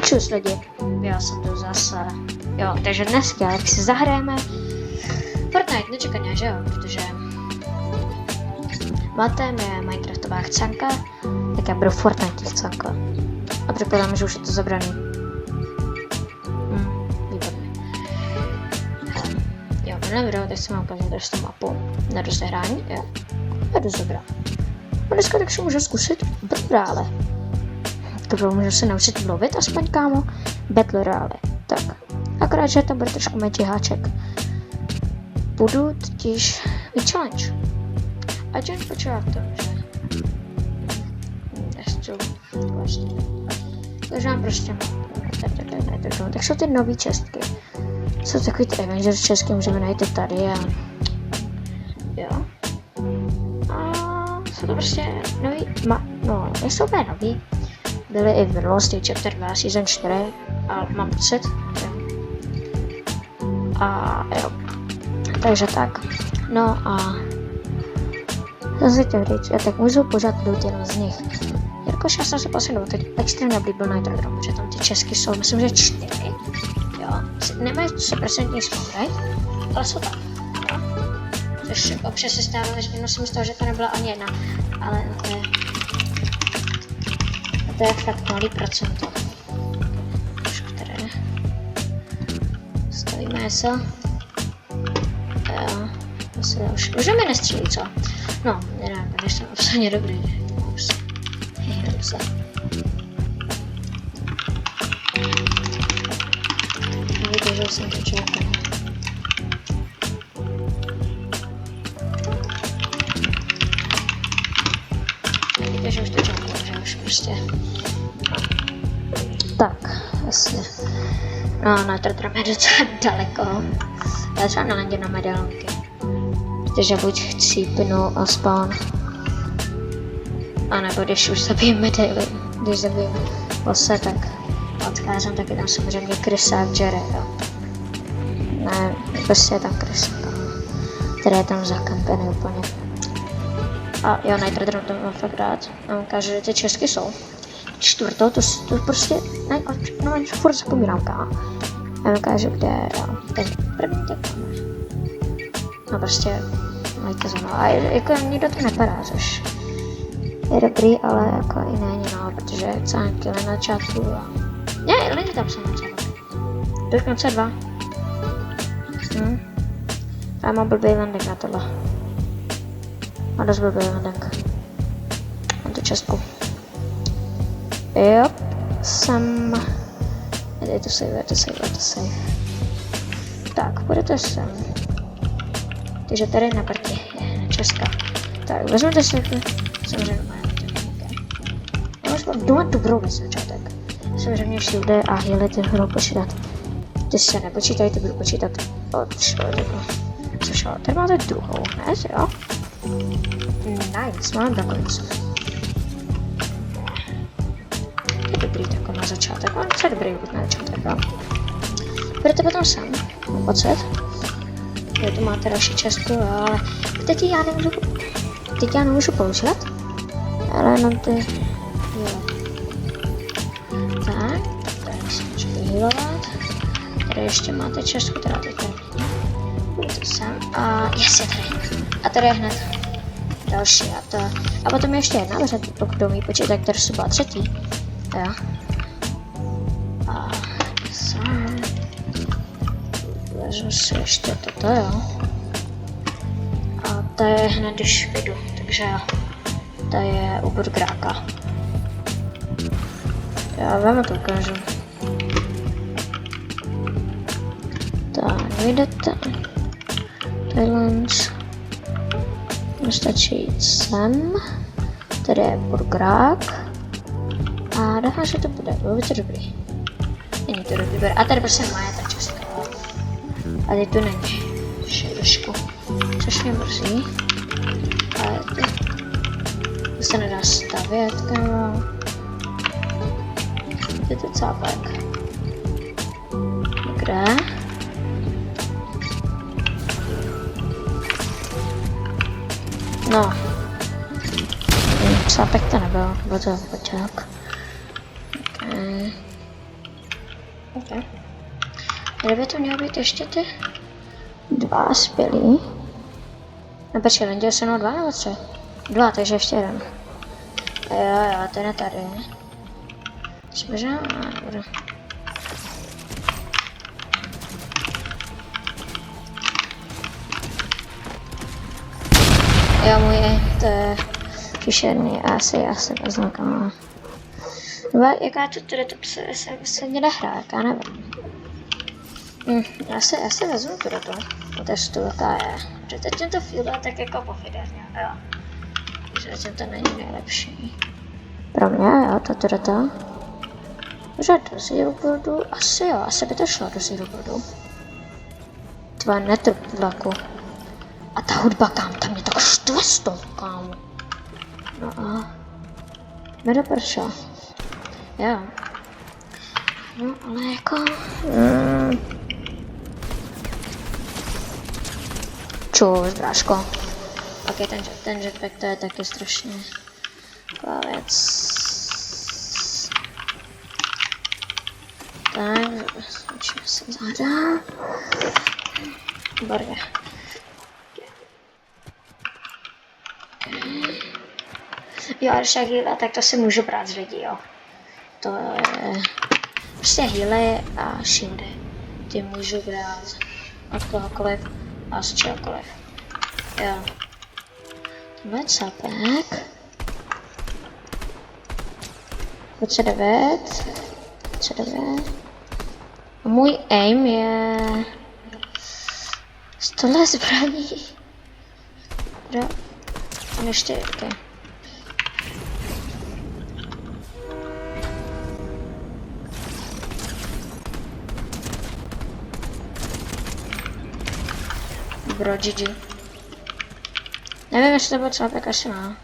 Čus lidi, já jsem tu zase. Jo, takže dneska, jak si zahrajeme Fortnite nečekaně, že jo, protože Matem je Minecraftová chcanka, tak já budu Fortnite chcanka. A předpokládám, že už je to zabraný. Výborně. Jo, v minulém videu teď jsem vám ukázal tady tu mapu na rozehrání, jo. Je dost dobrá. A dneska tak si můžu zkusit Battle Royale. To můžu se naučit mluvit aspoň, kámo. Battle Royale. Tak. Akorát, že to bude trošku menší háček. Budu totiž mít challenge. A jen počívá v tom, že nechci vlastně. Takže mám prostě tak jsou ty nový čestky. Jsou takový ty Avengers česky, můžeme najít tady a jo. A jsou to prostě nový, no, nejsou úplně nový. Byly i v minulosti Chapter 2, Season 4, a mám pocit. A jo. Takže tak. No a co si chtěl říct, já tak můžu pořád loot jenom z nich. Jakož já jsem se poslednou teď extrémně oblíbil Nitrodrom, protože tam ty česky jsou, myslím, že 4. Jo. Nemají 100% spawnrate, ale jsou tam. Jo. Což občas se stávalo, že jsem z toho, že to nebyla ani jedna. Ale to je fakt malý procento. Které stojíme se. Jo. Už můžeme nestřílit, co? No, nevím, když jsem obsaně dobrý. Se. Vidíte, že jsem to čekal. Vidíte, že už to čekal, že už prostě. Tak, jasně. No, na Nitrodrom je docela daleko. Já třeba naladě na medalonky. Protože buď chcípnu a spawn. A nebo když už zabijem medaily, když zabijem bosse, tak odcházím, tak je tam samozřejmě krysák Jerry, jo. Ne, prostě je tam krysák, který je tam zakampený úplně. A jo, Nitrodrom to mám fakt rád. A ukážu, že ty česky jsou. Čtvrtou, to prostě, ne, no, furt zapomínám, kámo. Já ukážu, kde je, jo. Ten první tak máme. No prostě, majte za mnou. A jako nikdo to nepadá, což je dobrý, ale jako i není, no, protože cánky na začátku a... Ne, lidi tam jsou na začátku. Dokonce 2. Já mám blbý landing na tohle. Mám dost blbý landing. Mám tu čestku. Jop, jsem... Je to save. Tak, půjdete sem. Takže tady na prti je česká. Tak, vezmete si samozřejmě máme já mám doma dobrou věc začátek. Samozřejmě shieldy a healy ty budou počítat. Ty se nepočítají, ty budu počítat od člověka. Což jo, tady máte druhou, ne, jo? Nice, mám dokonce. Je dobrý takový na začátek, mám docela dobrý být na začátek, jo? Budete potom sem, mám pocit. Jo, tu máte další čestku, ale teď já nemůžu používat. Ale jenom ty tak, tady si můžete healovat. Tady ještě máte čestku, teda teď tady. Půjdete sem a yes, je tady. A tady je hned další a potom ještě jedna, pokud umí počítat, které jsou byla třetí. Jo. A sem. Vezmu si ještě toto, jo. A to je hned, když jdu, takže to je u burgeráka. Já vám to ukážu. Tak, vyjdete. Thailands. Stačí jít sem. Tady je burgerák. A doufám, že to bude to dobrý. Není to dobrý. A tady prostě má ta česká. A teď tu není. Šerušku. Což mě mrzí. Ale to se nedá stavět, kámo. Je to cápek. Kde? No. Cápek to nebyl, byl to počák. Okay. Okay. Kdyby to mělo být ještě ty 2 zbylí. No počkej, Lenděl se mnou 2 nebo 3? 2, takže ještě jeden. Jo, ten je tady. Možná, dobré. Jo, můj to je příšerný, já se vezmu kam. Jaká to tady to se mě nehrá, jaká nevím. Já se vezmu tuto, otestu, jaká je. Protože teď to feeluje tak jako pofiderně, jo. Takže zatím to není nejlepší. Pro mě, jo, to. Že do Zero Buildu, asi by to šlo do Zero Buildu. Tvoje netrup vlaku. A ta hudba, kámo, tam mě tak štve s tou, kámo. No a... Nedopršel. Jo. No, ale jako... Čus, bráško. Ok, ten jetpack to je taky strašně... taková věc. Tak, začneme se záda. Výborně. Jo, a když tak heal, tak to si můžu brát z lidí, jo. To je... Prostě healy a shieldy. Ty můžu brát od kohokoliv a z čehokoliv. Jo. Tohle je capek. 29. A můj aim je... z tohle zbraní. Jo. A ještě, okay. Bro, GG. Nevím, jestli to byl celá asi má.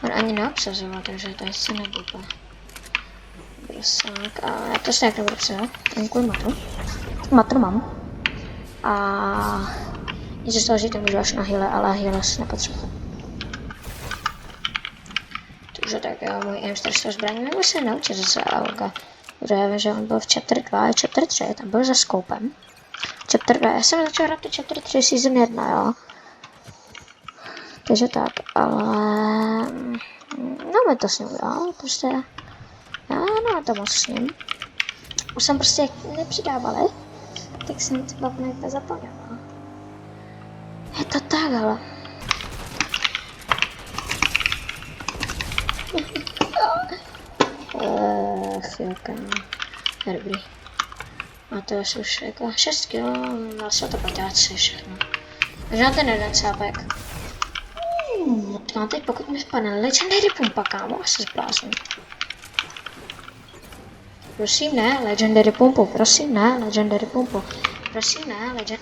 On ani neobsazoval, takže to je se nebude. Brosák, a já to stejně nebudu psát. Ten kvůli matru. Matru mám. A... nic z toho, že to můžu až na heale, ale heale si nepotřebuji. Takže tak jo, můj aim strašnou zbraní, nebo se naučit zase Alga. Protože já vím, že on byl v chapter 2 a chapter 3, tam byl za skoupem. Chapter 2, já jsem začal hrát to chapter 3 season 1, jo. Takže tak, ale... no my to s ním udělal, prostě... já no to moc s ním. Už jsem prostě nepřidávali, tak jsem třeba někde zapomněla. Je to tak, ale... chvilka, dobrý. A to je už jako 6 kg, vlastně to patáci všechno. Takže na ten jeden cápek. No teď pokud mi vpadne Legendary pumpa, kámo, asi zblázním. Prosím ne, Legendary pumpu, prosím ne, Legendary pumpu. Prosím ne, není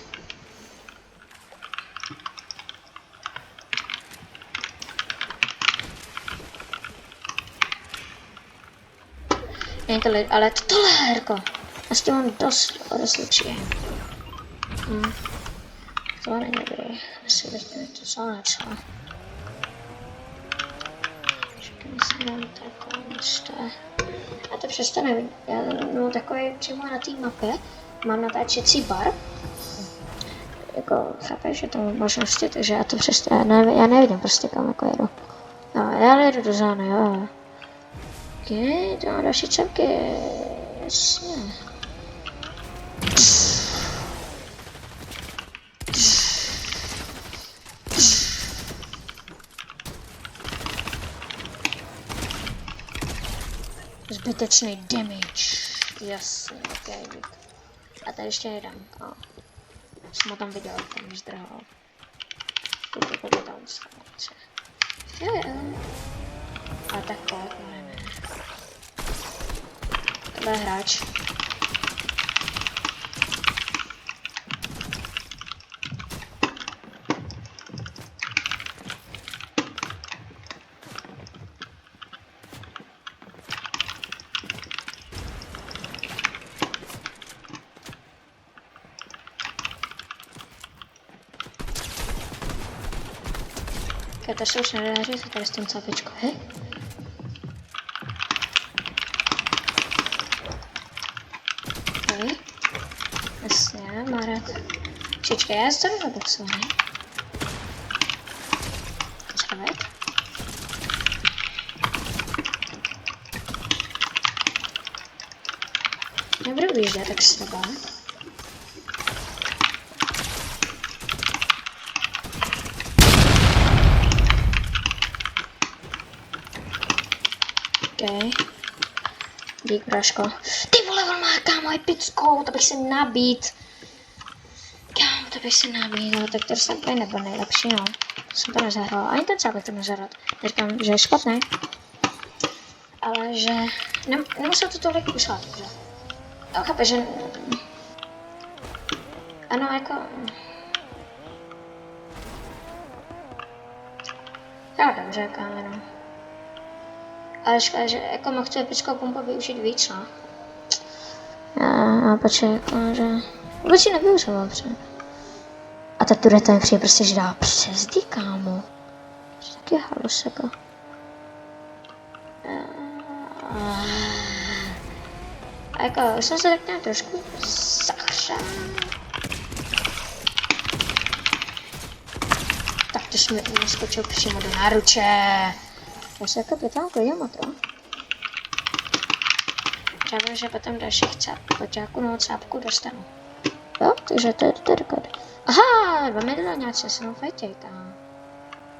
to ale tohle herko. A s tím mám dost lepší. To není dobrý. Asi bych to vzal něco. Čekám se nám takové místo. A to přesto nevím. Já mám takový přímo na té mapě. Mám natáčecí bar. Jako chápeš, že tam mám možnosti, takže já to přesto, já nevidím prostě kam jako jedu. No, já jedu do zóny, jo. Ok, to mám další čapky. Jasně. Zbytečný damage. Jasně, ok, dík. A tady ještě jeden. Oh. Jsem ho tam viděl, jak tam zdrhal. Kolik tam stát. Jo. A tak kolik ne. Tohle je hráč. To se už nedá říct, tady s tím capičkou, hej? Jasně, má rád. Čička, já jsem zaboxovaný. Zravět. Nebudu vyjíždět tak slabá. Okay. Dík, Braško. Ty vole, on má kámo epickou, to bych se nabít. Kámo, to bych se nabít, ale tak to jsem úplně nebyl nejlepší, no. Jsem to nezahrál, ani ten záběh to nezahrál. Neříkám, že je špatný. Ale že nemusel to tolik usát, že? No, chápe, že... Ano, jako... Jo, dobře, kámo, no. Ale škoda, že jako mohl tu epickou pumpu využít víc, no. A počkej, jako, že... Vůbec ji nevyužil, dobře. A ta tureta mi přijde prostě, že dá přes dí, kámo. To je taky halus, jako. A jako, jsem se tak nějak trošku zachřál. Tak to jsme naskočil přímo do náruče. Já se jako pětám klidím a to. Třeba, že potom dalších poťáků nebo cápků dostanu. Jo, takže to je rekord. Aha, 2 medaňáci se mnou fajtěj, kámo.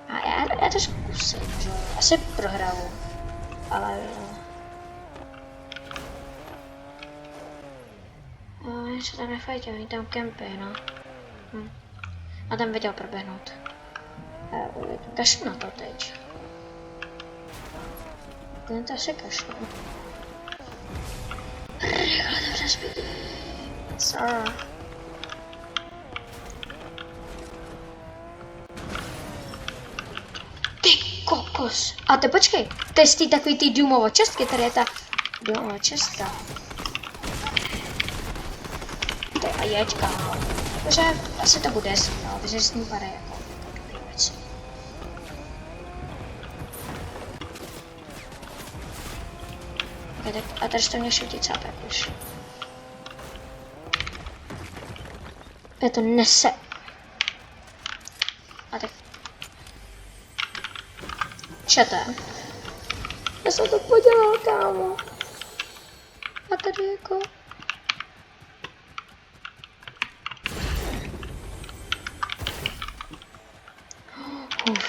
A já to zkusím, že asi prohraju. Ale já se tam nefajtěj, oni tam kempy, no. A tam viděl proběhnout. Kašlu na to teď. Ten to asi kašlu. Rychle dobře spí. Co? Ty kokos. A ty počkej, to je z tý takový tý Doomovo čestky, tady je ta Doomova čestka. Ty a jeď, kámo. Takže asi to bude, no, protože s ní pade jako dobrý věci. Okay, tak a tady to mě šutí cápek už. Je to nese. A tak. Čete. Já jsem to podělal, kámo. A tady jako...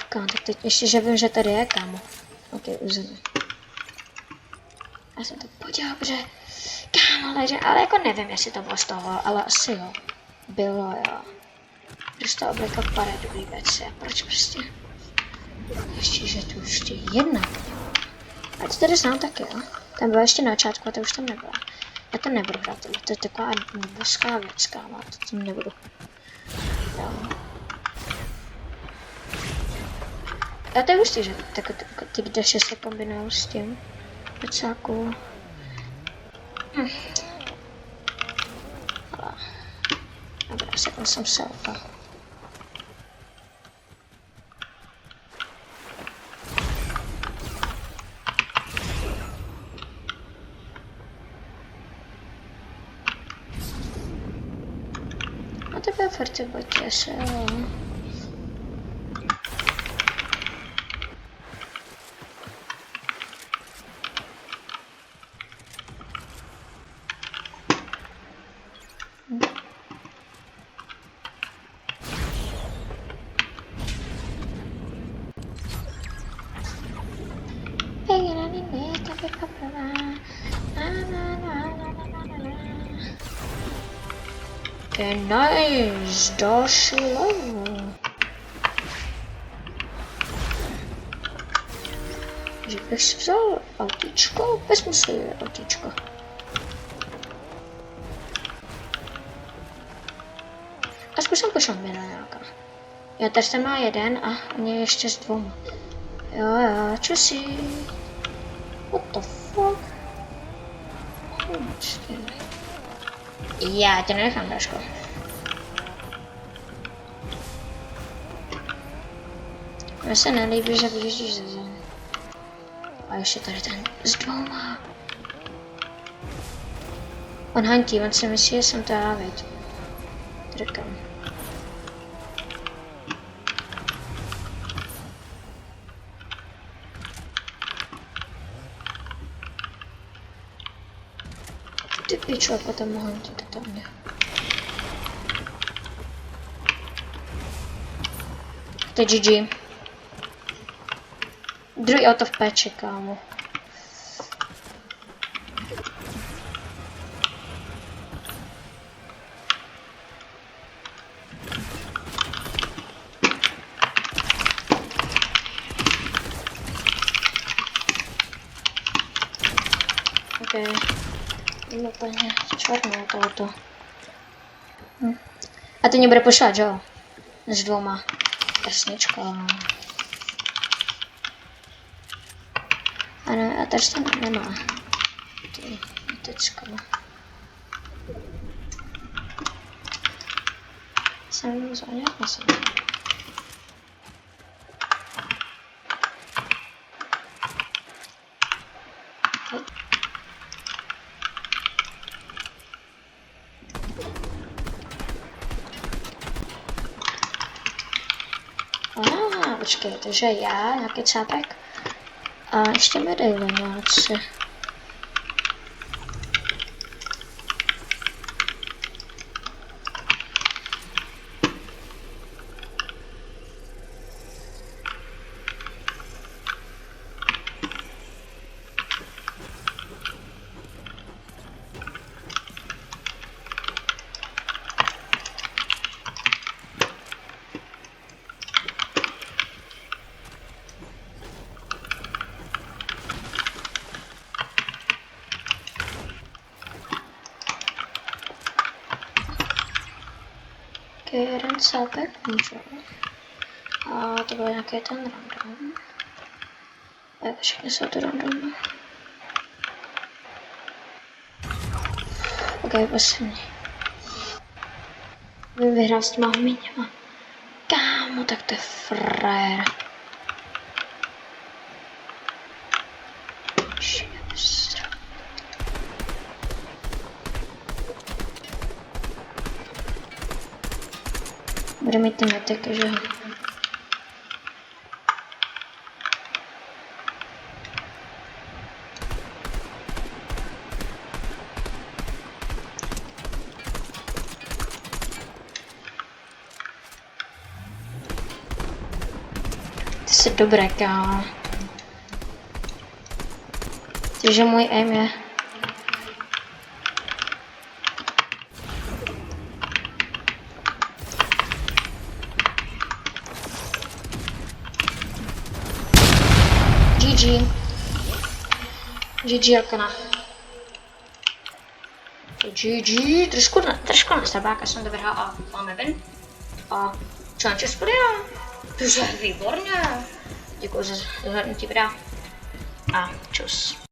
Kámo, tak teď ještě, že vím, že tady je, kámo. Ok, uzemí. Já jsem to podělal, protože... Kámo, ale jako nevím, jestli to bylo z toho, ale asi jo. Bylo, jo. Protože ta oblika pade dobrý věci. A proč prostě? Ještě, že tu ještě jedna. A to tady znám taky, jo. Tam byla ještě na začátku a to už tam nebyla. Já to nebudu hrát, to je taková neboská věc, kámo. To tím nebudu. Jo. A to je hustý, že ty daše se kombinují s tím. Docela cool. Dobrá, sekund jsem se opal. A tebe furt se bojte se, jo. Okay, nice, další level. Že bych si vzal autíčko, vezmu si autíčko. A zkusím pošlapit na nějaká. Jo, tady jsem má jeden a mě ještě s 2. Jo, čusí. What the fuck? Já tě nenechám, Braško. Mně se nelíbí, že vyjíždíš ze zem. A ještě tady ten s 2. On hantí, on si myslí, že jsem to já, viď. Trkám. Ty pičo, potom mohu hantit to mě. To je GG. Druhý auto v péči, kámo. Okay. Úplně černé tohoto. A ty mě bude pošlat, jo? S 2. Jasnička. A ne, a tady to nemá. Ty tečka. Jsem zóně, asi. Počkej, takže já, nějaký cápek a ještě medaile, no, 3. Jeden cápek, můžu. A to byl nějaký ten random. Všechny jsou to random. Ok, poslední. Vyhrál s těma míněma. Kámo, tak to je frajer. Bude mít ty metek, že jo? Ty jsi dobré, kámo. Takže můj aim je... GG Arkana. GG, trošku na srabáka jsem to vyhrál a máme win. A členče studia. To je výborně. Děkuji za zhlédnutí videa. A čus.